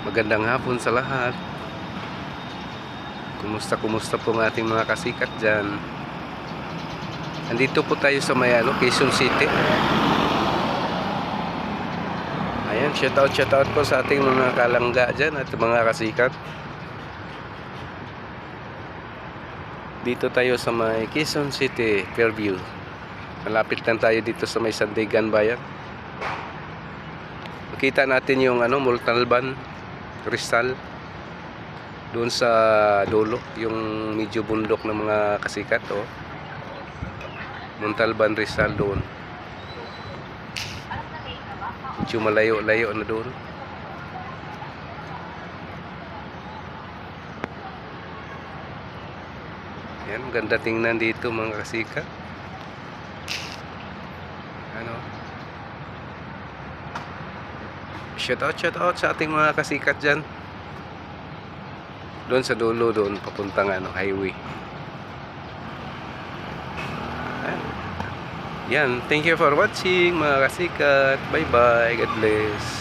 Magandang hapon sa lahat. Kumusta po ng ating mga kasikat dyan? Andito po tayo sa Quezon City. Ayan, shout out po sa ating mga kalangga dyan at mga kasikat. Dito tayo sa may Quezon City, Fairview. Malapit lang tayo dito sa may Sandigan Bayan. Makita natin yung Montalban, Rizal. Doon sa dulo, yung medyo bundok ng mga kasikat, oh. Montalban, Rizal doon. Medyo malayo-layo na doon. Yan, ganda tingnan dito mga kasikat. Shout out sa ating mga kasikat dyan. Doon sa dulo, doon papuntang highway. Yan, thank you for watching mga kasikat. Bye bye, God bless.